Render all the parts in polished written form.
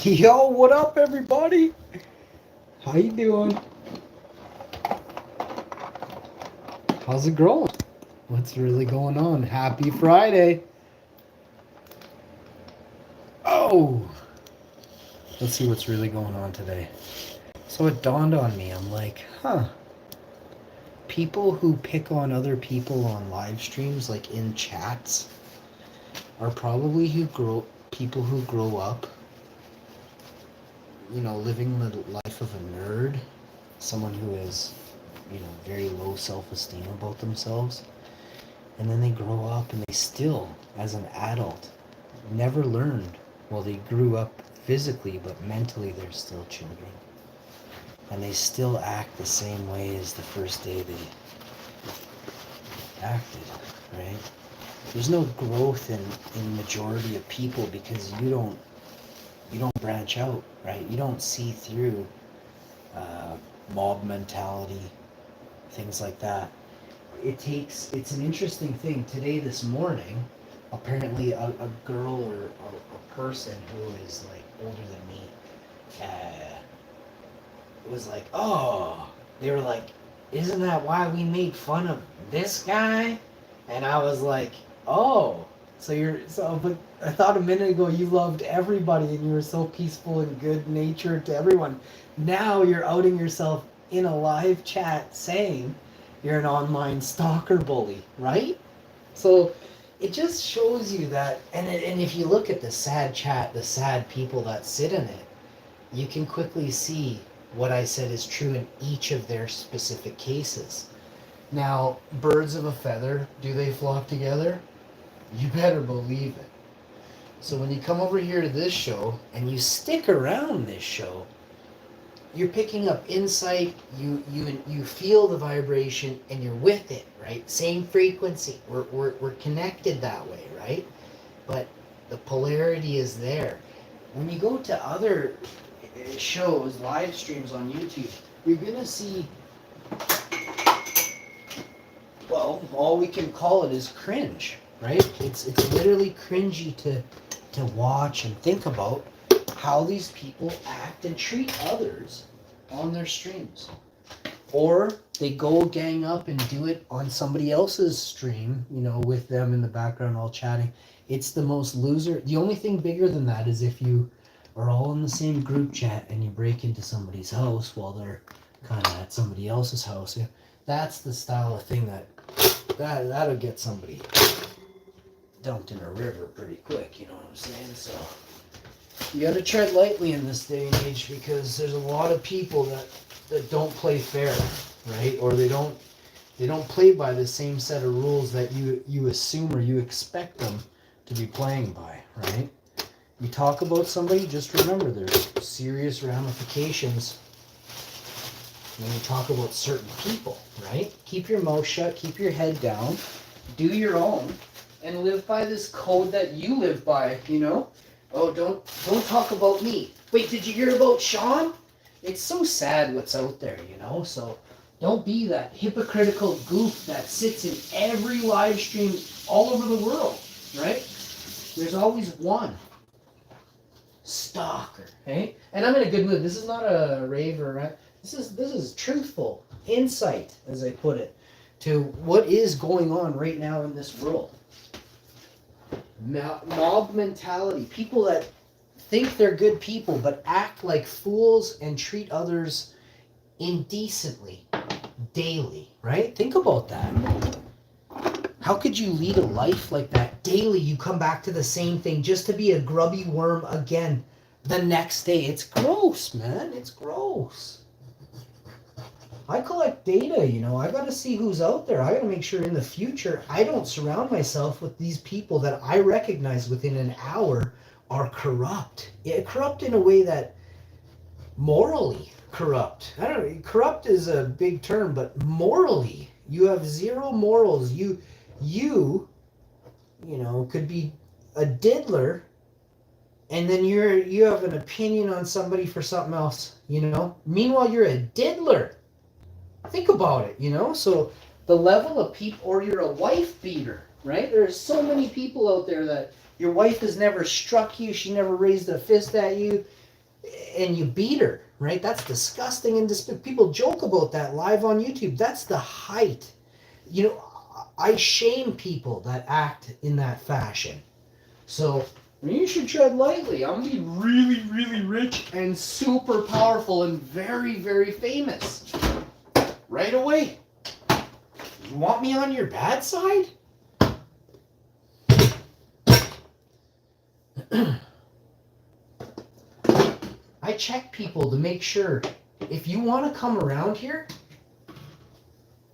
Yo, what up, everybody? How you doing? How's it going? What's really going on? Happy Friday. Oh, let's see what's really going on today. So it dawned on me. I'm like, people who pick on other people on live streams, like in chats, are probably people who grow up, living the life of a nerd, someone who is, very low self-esteem about themselves. And then they grow up and they still, as an adult, never learned. Well, they grew up physically, but mentally they're still children. And they still act the same way as the first day they acted, right? There's no growth in majority of people because you don't branch out, right? You don't see through mob mentality, things like that. It's an interesting thing. This morning, apparently a girl or a person who is like older than me was like, oh, they were like, isn't that why we made fun of this guy? And I was like, oh, but I thought a minute ago you loved everybody and you were so peaceful and good natured to everyone. Now you're outing yourself in a live chat saying you're an online stalker bully, right? So it just shows you that, and if you look at the sad chat, the sad people that sit in it, you can quickly see what I said is true in each of their specific cases. Now, birds of a feather, do they flock together? You better believe it. So when you come over here to this show and you stick around this show, you're picking up insight, you feel the vibration and you're with it, right? Same frequency. We're connected that way, right? But the polarity is there. When you go to other shows, live streams on YouTube, you're gonna see, well, all we can call it is cringe, right? It's literally cringy to watch and think about how these people act and treat others on their streams. Or they go gang up and do it on somebody else's stream, with them in the background all chatting. It's the most loser. The only thing bigger than that is if you are all in the same group chat and you break into somebody's house while they're kind of at somebody else's house. That's the style of thing that'll get somebody dumped in a river pretty quick, you know what I'm saying? So you gotta tread lightly in this day and age because there's a lot of people that don't play fair, right? Or they don't play by the same set of rules that you assume or you expect them to be playing by, right? You talk about somebody, just remember there's serious ramifications when you talk about certain people, right? Keep your mouth shut, keep your head down, do your own, and live by this code that you live by, Oh, don't talk about me. Wait, did you hear about Sean? It's so sad what's out there, So don't be that hypocritical goof that sits in every live stream all over the world, right? There's always one stalker, okay? And I'm in a good mood. This is not a rave or a... This is truthful insight, as I put it, to what is going on right now in this world. Mob mentality. People that think they're good people but act like fools and treat others indecently daily, right? Think about that. How could you lead a life like that daily? You come back to the same thing just to be a grubby worm again the next day. It's gross, man. It's gross. I collect data, I got to see who's out there. I got to make sure in the future I don't surround myself with these people that I recognize within an hour are corrupt. Yeah, corrupt in a way that morally corrupt. I don't know, corrupt is a big term, but morally, you have zero morals. You could be a diddler and then you have an opinion on somebody for something else, Meanwhile, you're a diddler. Think about it, So the level of people, or you're a wife beater, right? There's so many people out there that your wife has never struck you. She never raised a fist at you. and you beat her, right? That's disgusting and people joke about that live on YouTube. That's the height. You know, I shame people that act in that fashion. So you should tread lightly. I'm gonna be really, really rich and super powerful and very, very famous right away. You want me on your bad side? I check people to make sure if you want to come around here,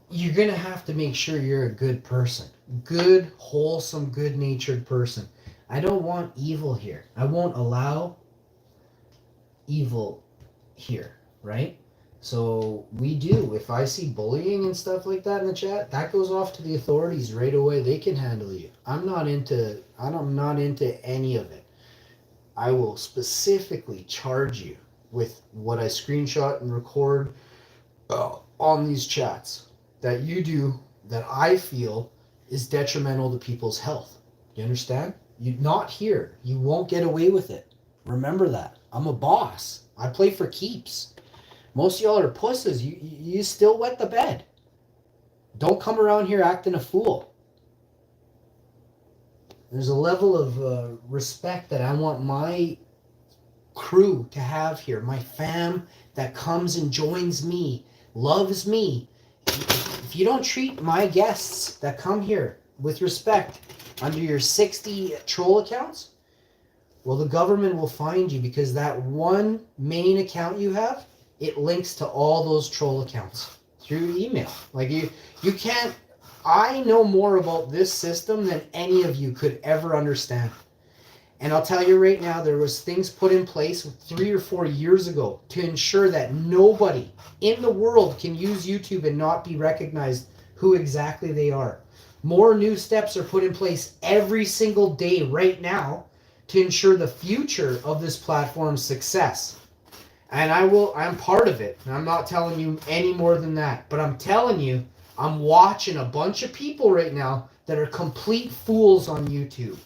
you're going to have to make sure you're a good person. Good, wholesome, good-natured person. I don't want evil here. I won't allow evil here, right? So we do. If I see bullying and stuff like that in the chat, that goes off to the authorities right away. They can handle you. I'm not into any of it. I will specifically charge you with what I screenshot and record on these chats that you do that I feel is detrimental to people's health. You understand? You're not here. You won't get away with it. Remember that. I'm a boss. I play for keeps. Most of y'all are pusses. You still wet the bed. Don't come around here acting a fool. There's a level of respect that I want my crew to have here. My fam that comes and joins me, loves me. If you don't treat my guests that come here with respect under your 60 troll accounts, well, the government will find you because that one main account you have, it links to all those troll accounts through email. Like you can't. I know more about this system than any of you could ever understand. And I'll tell you right now, there was things put in place 3 or 4 years ago to ensure that nobody in the world can use YouTube and not be recognized who exactly they are. More new steps are put in place every single day right now to ensure the future of this platform's success. And I'm part of it. And I'm not telling you any more than that, but I'm telling you, I'm watching a bunch of people right now that are complete fools on YouTube.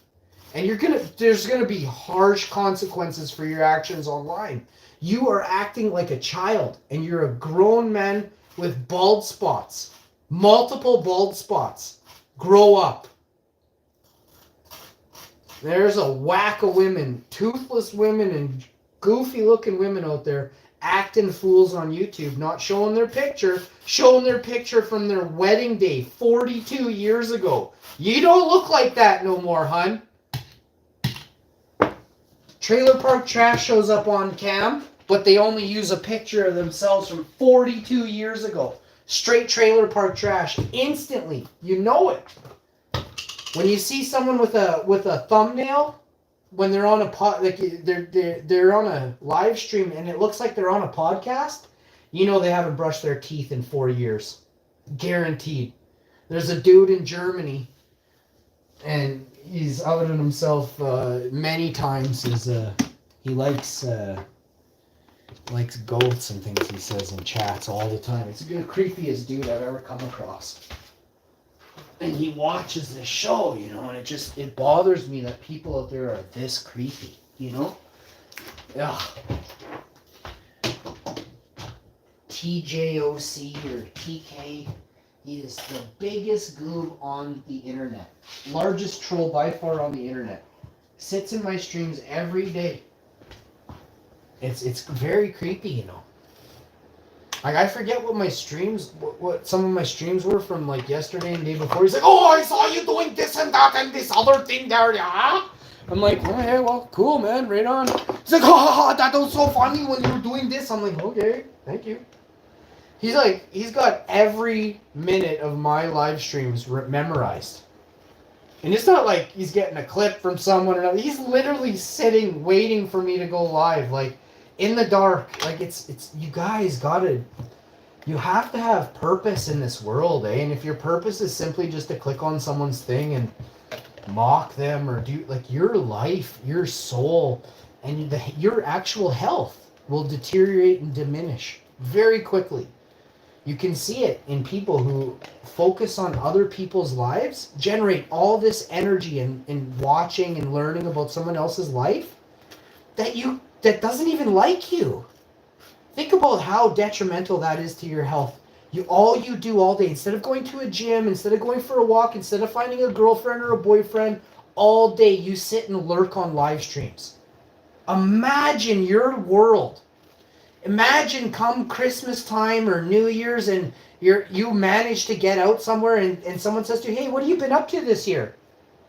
And there's gonna be harsh consequences for your actions online. You are acting like a child, and you're a grown man with bald spots. Multiple bald spots. Grow up. There's a whack of women, toothless women and goofy looking women out there acting fools on YouTube, not showing their picture from their wedding day 42 years ago. You don't look like that no more, hun. Trailer Park Trash shows up on cam, but they only use a picture of themselves from 42 years ago. Straight Trailer Park Trash, instantly, you know it. When you see someone with a thumbnail, when they're on they're on a live stream and it looks like they're on a podcast, you know they haven't brushed their teeth in 4 years. Guaranteed. There's a dude in Germany, and he's outed himself many times as he likes goats and things, he says in chats all the time. It's the creepiest dude I've ever come across. And he watches this show, you know, and it bothers me that people out there are this creepy, you know? Yeah. TJOC or TK, he is the biggest goob on the internet. Largest troll by far on the internet. Sits in my streams every day. It's very creepy, you know. Like, I forget what some of my streams were from, like, yesterday and the day before. He's like, oh, I saw you doing this and that and this other thing there, yeah? I'm like, oh, yeah, well, cool, man, right on. He's like, oh, that was so funny when you were doing this. I'm like, okay, thank you. He's got every minute of my live streams memorized. And it's not like he's getting a clip from someone or another. He's literally sitting, waiting for me to go live, like, in the dark. Like, it's you guys you have to have purpose in this world, eh? And if your purpose is simply just to click on someone's thing and mock them or do, like, your life, your soul, and your actual health will deteriorate and diminish very quickly. You can see it in people who focus on other people's lives, generate all this energy in watching and learning about someone else's life, that you that doesn't even like you. Think about how detrimental that is to your health. All you do all day, instead of going to a gym, instead of going for a walk, instead of finding a girlfriend or a boyfriend, all day you sit and lurk on live streams. Imagine your world. Imagine come Christmas time or New Year's and you manage to get out somewhere and someone says to you, hey, what have you been up to this year?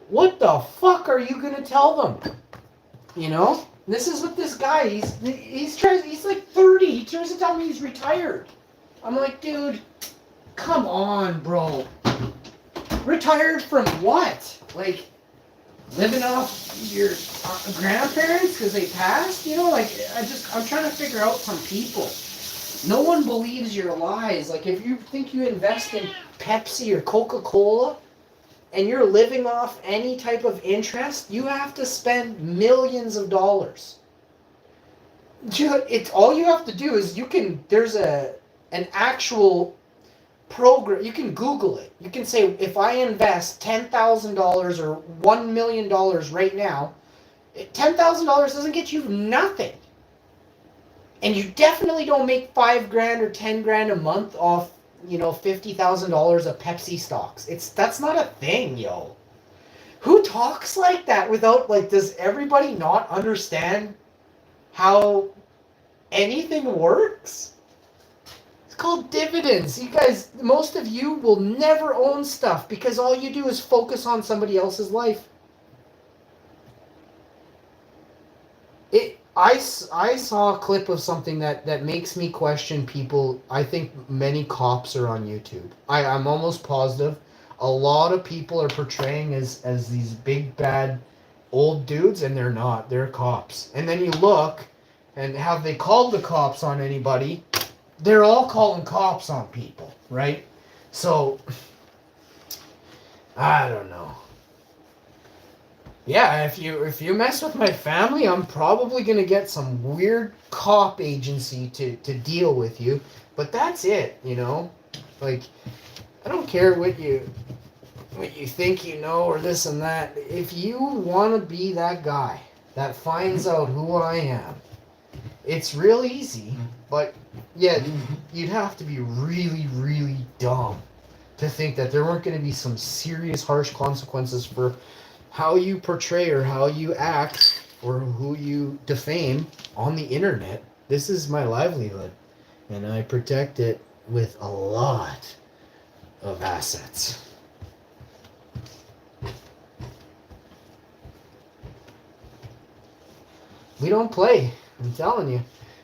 What the fuck are you gonna tell them? You know? This is what this guy, he's like 30. He tries to tell me he's retired. I'm like, dude, come on, bro. Retired from what? Like, living off your grandparents because they passed? You know, like, I'm trying to figure out some people. No one believes your lies. Like, if you think you invest in Pepsi or Coca-Cola and you're living off any type of interest, you have to spend millions of dollars. It's all you have to do is there's an actual program. You can Google it. You can say, if I invest $10,000 or $1 million right now, $10,000 doesn't get you nothing. And you definitely don't make $5,000 or $10,000 a month off, $50,000 of Pepsi stocks. That's not a thing, yo. Who talks like that without, like, does everybody not understand how anything works? It's called dividends. You guys, most of you will never own stuff because all you do is focus on somebody else's life. I saw a clip of something that makes me question people. I think many cops are on YouTube. I'm almost positive a lot of people are portraying as these big bad old dudes, and they're not. They're cops. And then you look, and have they called the cops on anybody? They're all calling cops on people, right? So, I don't know. Yeah, if you mess with my family, I'm probably gonna get some weird cop agency to deal with you. But that's it, Like, I don't care what you think or this and that. If you want to be that guy that finds out who I am, it's real easy. But yeah, you'd have to be really, really dumb to think that there weren't going to be some serious, harsh consequences for how you portray or how you act or who you defame on the internet. This is my livelihood, and I protect it with a lot of assets. We don't play, I'm telling you.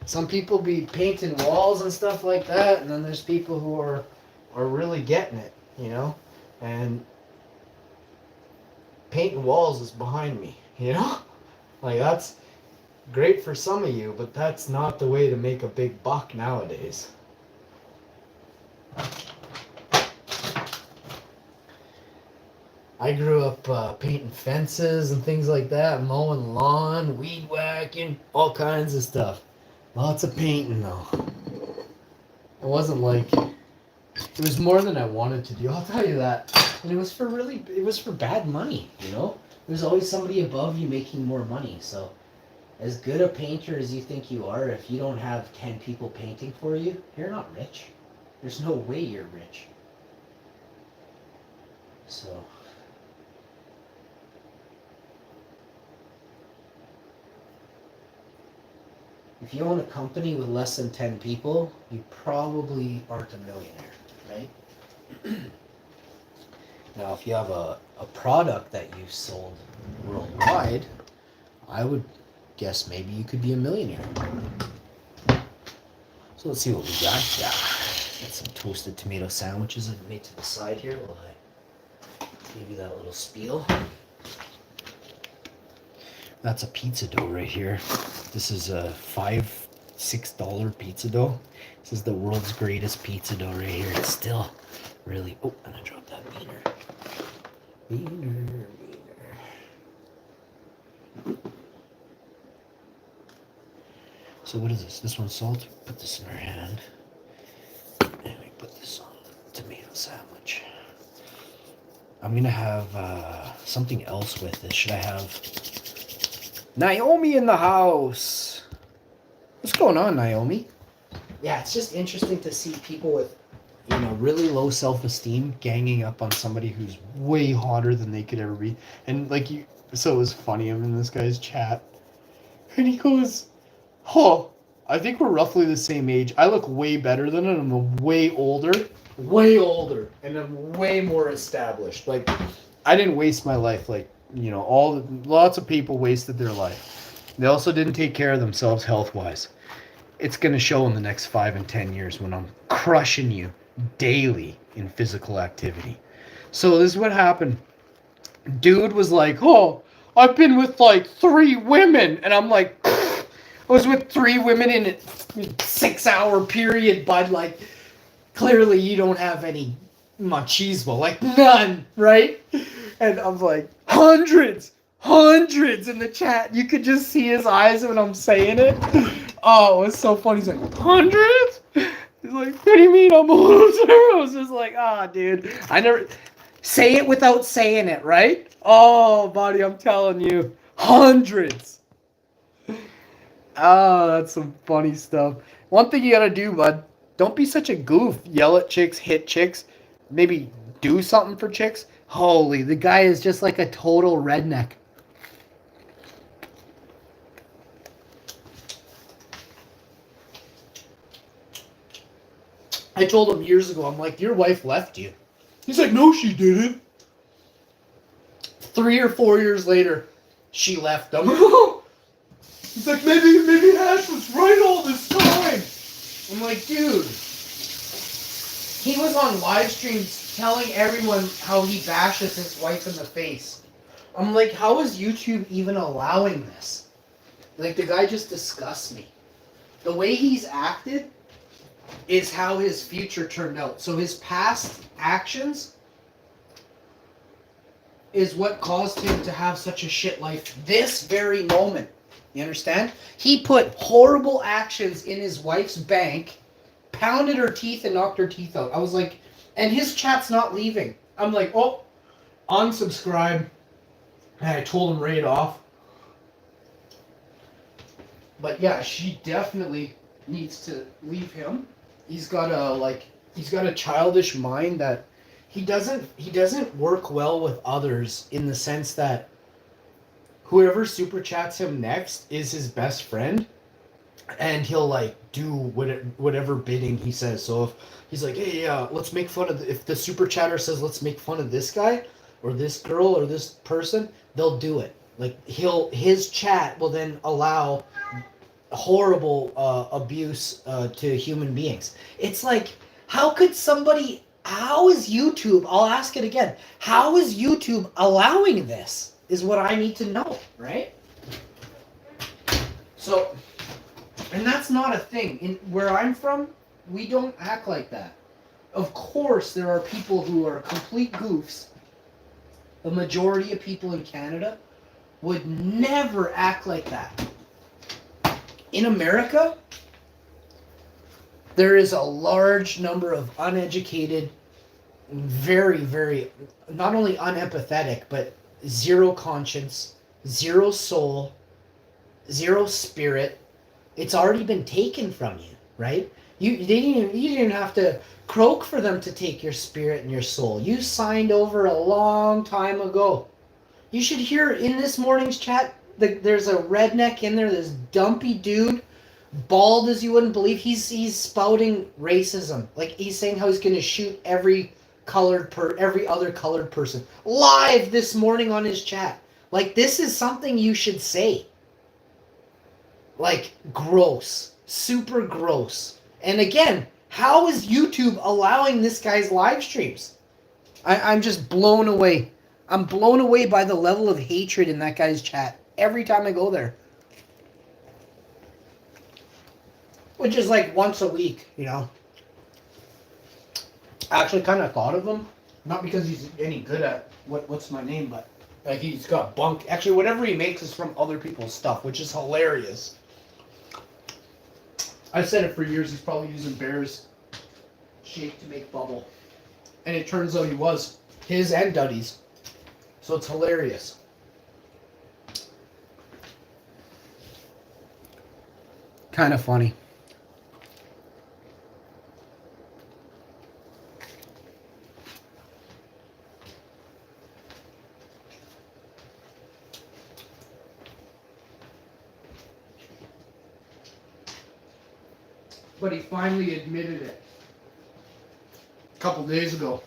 Some people be painting walls and stuff like that, and then there's people who are really getting it, and painting walls is behind me, Like, that's great for some of you, but that's not the way to make a big buck nowadays. I grew up painting fences and things like that, mowing lawn, weed whacking, all kinds of stuff. Lots of painting, though. It wasn't like... It was more than I wanted to do, I'll tell you that. And it was for bad money, There's always somebody above you making more money, so... As good a painter as you think you are, if you don't have 10 people painting for you, you're not rich. There's no way you're rich. So... If you own a company with less than 10 people, you probably aren't a millionaire, right? Now, if you have a product that you've sold worldwide, I would guess maybe you could be a millionaire. So let's see what we got. Yeah, got some toasted tomato sandwiches I've made to the side here while I give you that little spiel. That's a pizza dough right here. This is a $6 pizza dough. This is the world's greatest pizza dough right here. It's still really... Oh, and I dropped that beaner. So what is this? This one's salt. Put this in our hand. And we put this on the tomato sandwich. I'm going to have something else with this. Should I have... Naomi in the house! What's going on, Naomi? Yeah, it's just interesting to see people with, really low self-esteem ganging up on somebody who's way hotter than they could ever be. And like so it was funny. I'm in this guy's chat, and he goes, "Oh, I think we're roughly the same age. I look way better than him. I'm way older, and I'm way more established. Like, I didn't waste my life. Like, lots of people wasted their life. They also didn't take care of themselves health-wise. It's going to show in the next 5 and 10 years when I'm crushing you daily in physical activity. So this is what happened. Dude was like, "Oh, I've been with like 3 women," and I'm like, "I was with 3 women in a 6-hour period, bud. Like, clearly you don't have any machismo, like none, right?" And I'm like, hundreds in the chat. You could just see his eyes when I'm saying it. Oh, it was so funny. He's like, hundreds? He's like, what do you mean I'm older? I was just like, dude. I never say it without saying it, right? Oh, buddy, I'm telling you, hundreds. Oh, that's some funny stuff. One thing you gotta do, bud, don't be such a goof. Yell at chicks, hit chicks, maybe do something for chicks. Holy, the guy is just like a total redneck. I told him years ago, I'm like, your wife left you. He's like, no, she didn't. 3 or 4 years later, she left him. He's like, maybe Ash was right all this time. I'm like, dude. He was on live streams telling everyone how he bashes his wife in the face. I'm like, how is YouTube even allowing this? Like, the guy just disgusts me. The way he's acted is how his future turned out. So his past actions is what caused him to have such a shit life this very moment. You understand? He put horrible actions in his wife's bank, pounded her teeth and knocked her teeth out. I was like, and his chat's not leaving. I'm like, oh, unsubscribe. And I told him right off. But yeah, she definitely needs to leave him. He's got a childish mind that he doesn't work well with others, in the sense that whoever super chats him next is his best friend, and he'll like do whatever bidding he says. So if he's like, hey, let's make fun of if the super chatter says let's make fun of this guy or this girl or this person, they'll do it. Like his chat will then allow horrible abuse to human beings. It's like, how is YouTube, I'll ask it again, how is YouTube allowing this is what I need to know, right? So, and that's not a thing. In where I'm from, we don't act like that. Of course, there are people who are complete goofs. The majority of people in Canada would never act like that. In America, there is a large number of uneducated, very, very, not only unempathetic, but zero conscience, zero soul, zero spirit. It's already been taken from you, right? You didn't have to croak for them to take your spirit and your soul. You signed over a long time ago. You should hear in this morning's chat, there's a redneck in there, this dumpy dude, bald as you wouldn't believe. He's spouting racism. Like, he's saying how he's going to shoot every other colored person live this morning on his chat. Like, this is something you should say. Like, gross. Super gross. And again, how is YouTube allowing this guy's live streams? I'm just blown away. I'm blown away by the level of hatred in that guy's chat every time I go there. Which is like once a week, you know. I actually kind of thought of him. Not because he's any good at what's my name, but like he's got bunk. Actually, whatever he makes is from other people's stuff, which is hilarious. I've said it for years. He's probably using Bear's shake to make bubble. And it turns out he was. His and Duddy's. So it's hilarious. Kind of funny. But he finally admitted it a couple days ago.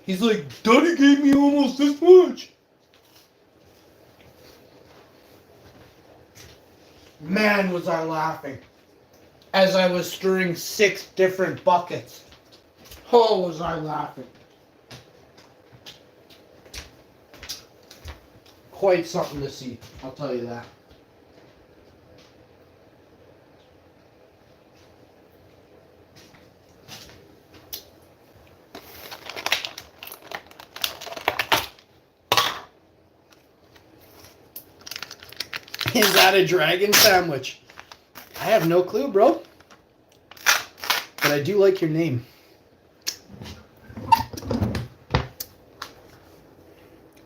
He's like, Daddy gave me almost this much. Man, was I laughing as I was stirring 6 different buckets. Oh, was I laughing. Quite something to see, I'll tell you that. Is that a dragon sandwich? I have no clue, bro. But I do like your name.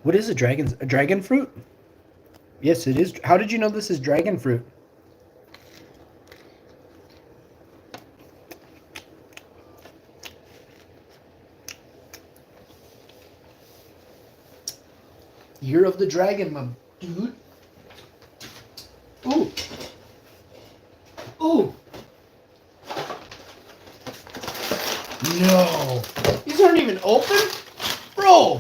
What is a dragon fruit? Yes, it is. How did you know this is dragon fruit? Year of the Dragon, my dude. Ooh. Ooh. No. These aren't even open? Bro.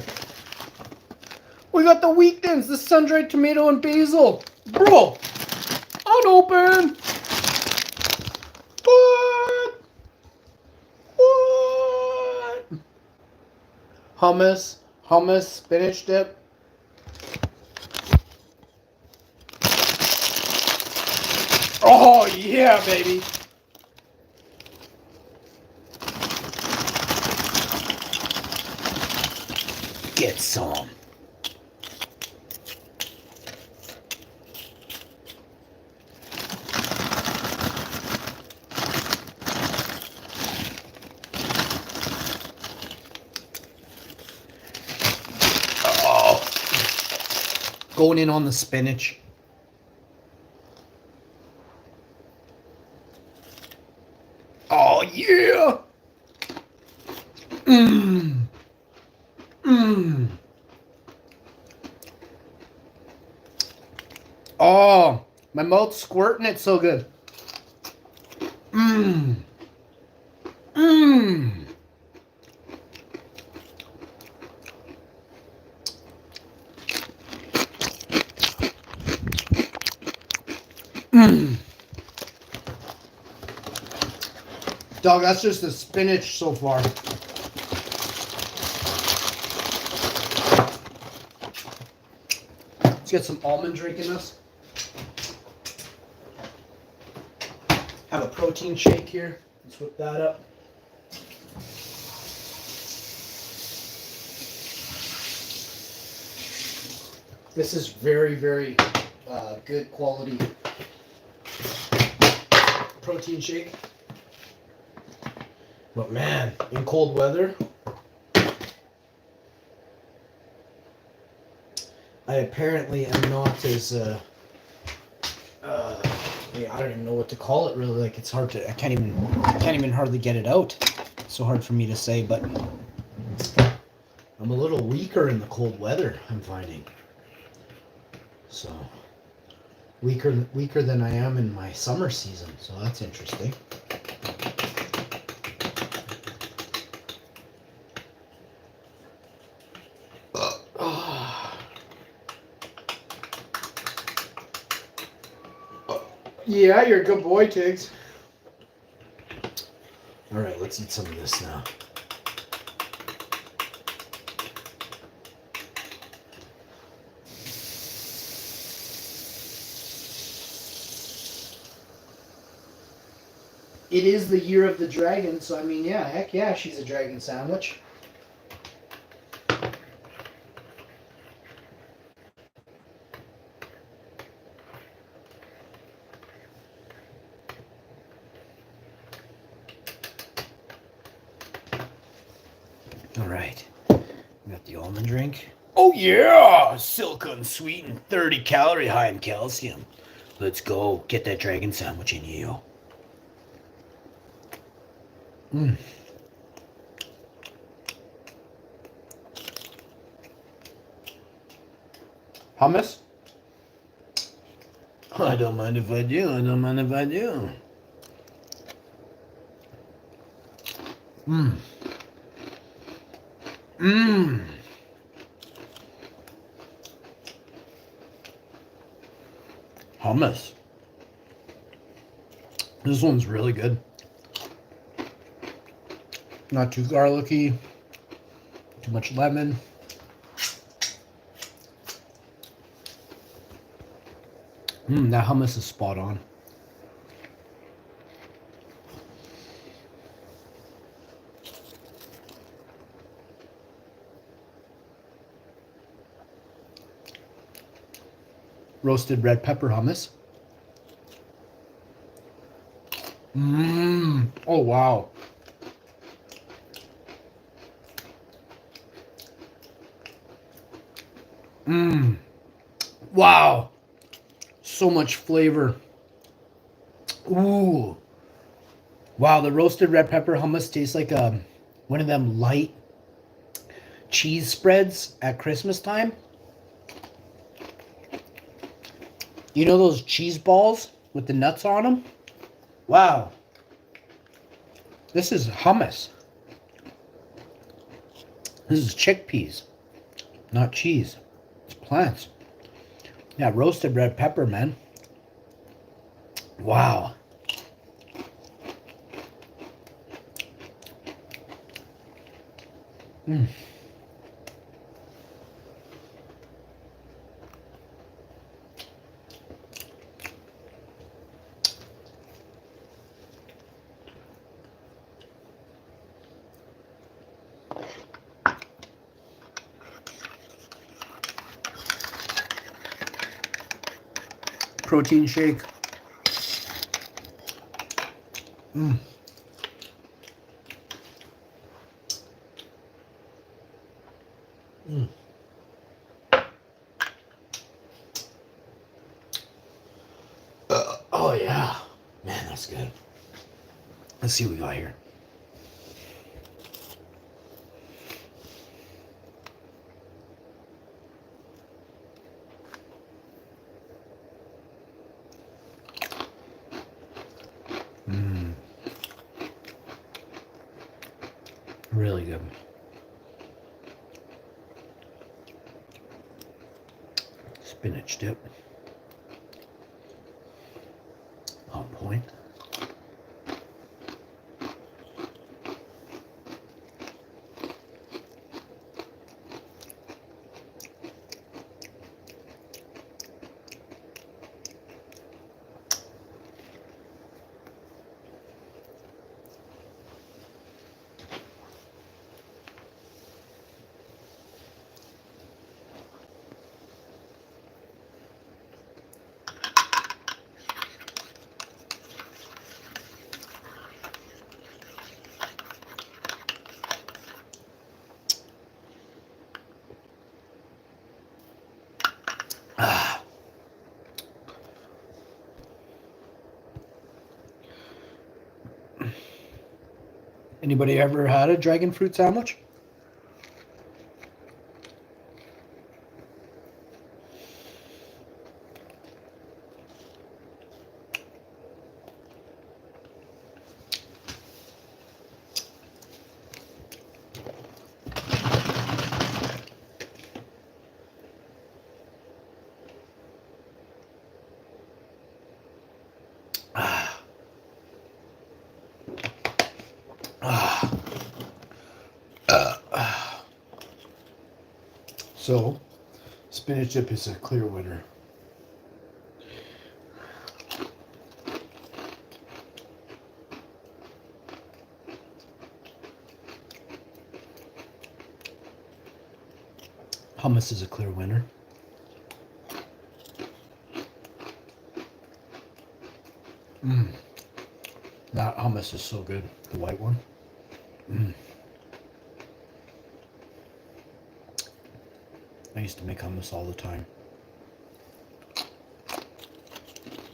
We got the weekends, the sun-dried tomato and basil. Bro. Unopened. What? What? Hummus, spinach dip. Oh, yeah, baby. Get some. Oh. Going in on the spinach. Oh, yeah. Mmm. Mmm. Oh, my mouth's squirting it so good. Mmm. Mmm. Mmm. Dog, that's just the spinach so far. Let's get some almond drink in us. Have a protein shake here. Let's whip that up. This is very, very good quality protein shake. But man, in cold weather, I apparently am not as I don't even know what to call it really. Like, it's hard to, I can't even hardly get it out. It's so hard for me to say, but I'm a little weaker in the cold weather, I'm finding. So weaker than I am in my summer season. So that's interesting. Yeah, you're a good boy, Tiggs. All right, let's eat some of this now. It is the year of the dragon, so I mean, yeah, heck yeah, she's a dragon sandwich. All right, we got the almond drink. Oh yeah, silk unsweetened, 30 calorie high in calcium. Let's go. Get that dragon sandwich in you. Mm. Hummus? I don't mind if I do. I don't mind if I do. Mmm. Mmm. Hummus. This one's really good. Not too garlicky. Too much lemon. That hummus is spot on. Roasted red pepper hummus. Oh, wow. Wow. So much flavor. Ooh. Wow, the roasted red pepper hummus tastes like one of them light cheese spreads at Christmas time. You know those cheese balls with the nuts on them? Wow. This is hummus. This is chickpeas, not cheese. It's plants. Yeah, roasted red pepper, man. Wow. Protein shake. Oh yeah, man, that's good. Let's see what we got here. Really good. Spinach dip. On point. Anybody ever had a dragon fruit sandwich? So, spinach dip is a clear winner. Hummus is a clear winner. That hummus is so good, the white one. I used to make hummus all the time.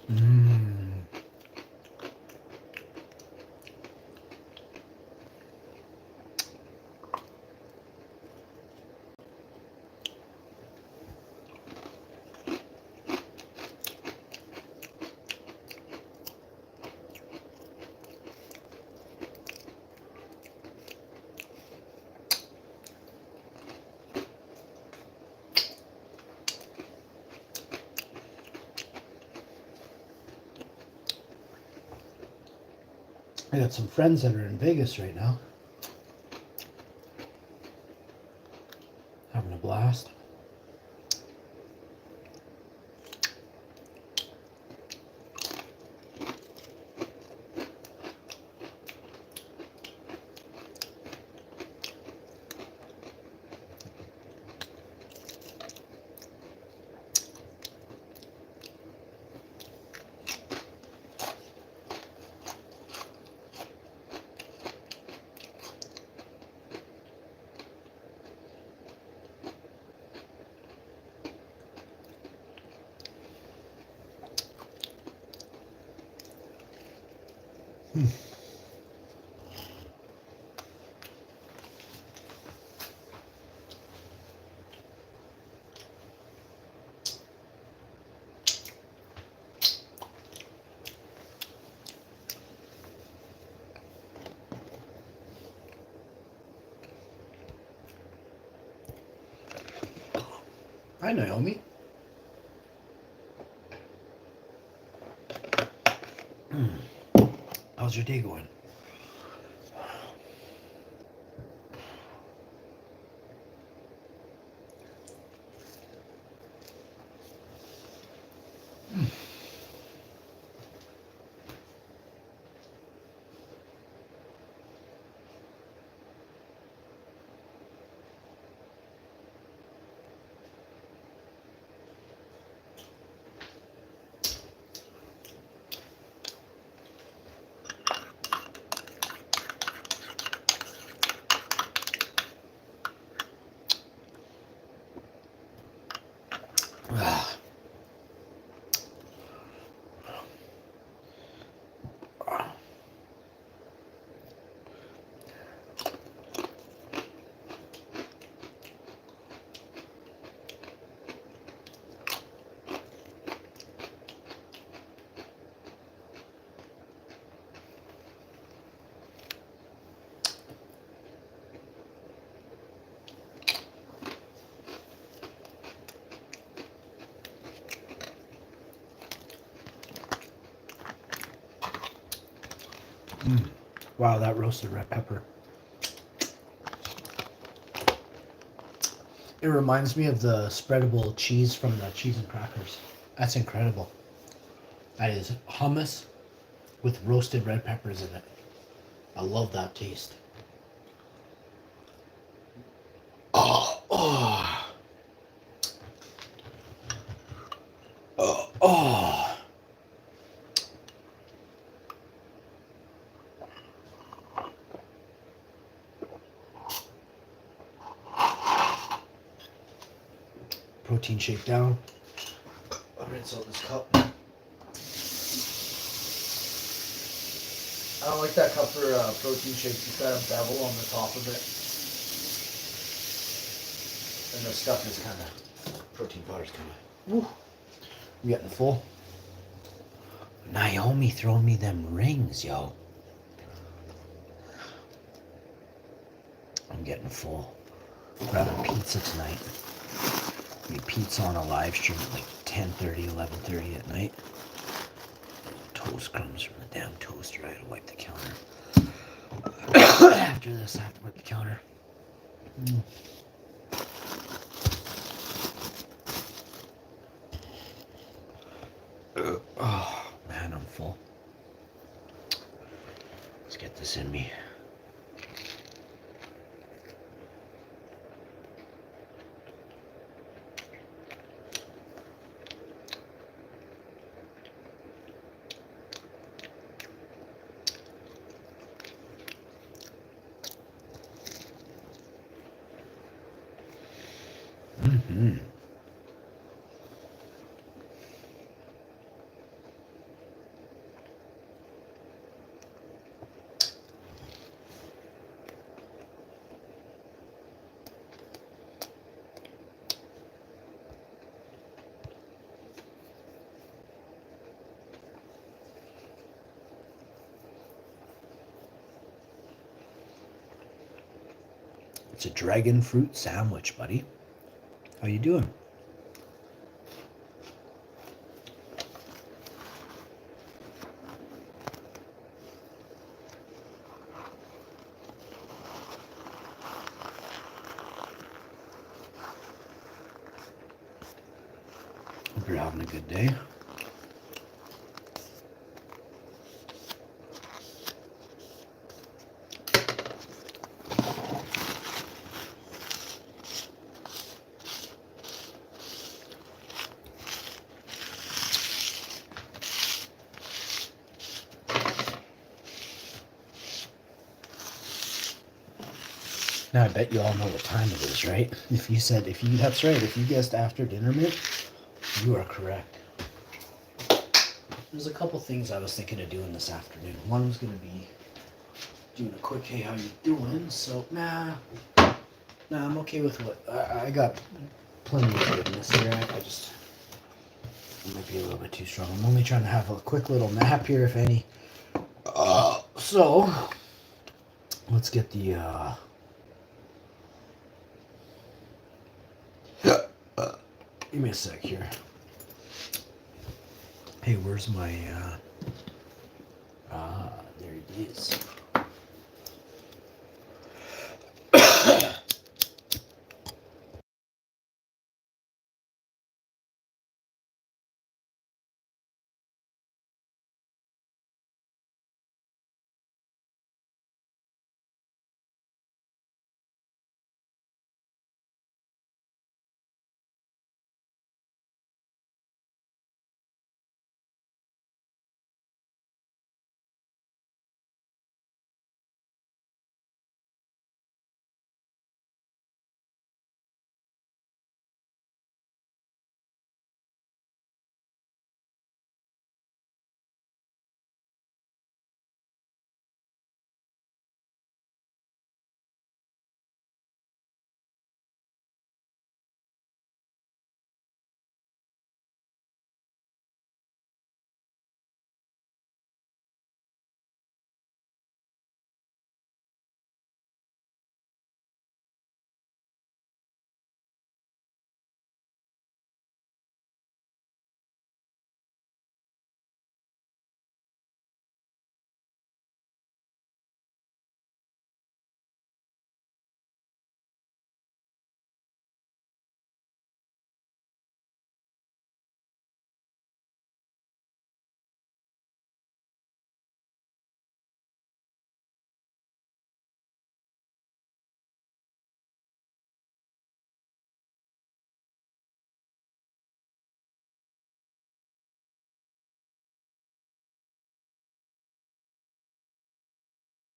Mmm. I got some friends that are in Vegas right now. Having a blast. Hi, Naomi. How's your day going? Ah. Wow, that roasted red pepper. It reminds me of the spreadable cheese from the cheese and crackers. That's incredible. That is hummus with roasted red peppers in it. I love that taste. Oh, oh, oh, oh. Protein shake down. I'll rinse out this cup. I don't like that cup for protein shakes. It's got a bevel on the top of it. And the stuff is kind of, protein powder's kind of, woo. I'm getting full. Naomi throwing me them rings, yo. I'm getting full. Grabbing pizza tonight. We pizza on a live stream at like 10:30, 11:30 at night. Toast crumbs from the damn toaster. I gotta wipe the counter. After this, I have to wipe the counter. Oh, man, I'm full. Let's get this in me. It's a dragon fruit sandwich, buddy. How you doing? Hope you're having a good day. Now I bet you all know what time it is, right? That's right, if you guessed after dinner, Mick, you are correct. There's a couple things I was thinking of doing this afternoon. One was going to be doing a quick, hey, how you doing? So, nah, I'm okay with what, I got plenty of goodness here. It might be a little bit too strong. I'm only trying to have a quick little nap here, if any. So, let's get the, give me a sec here. Hey, where's my, there it is.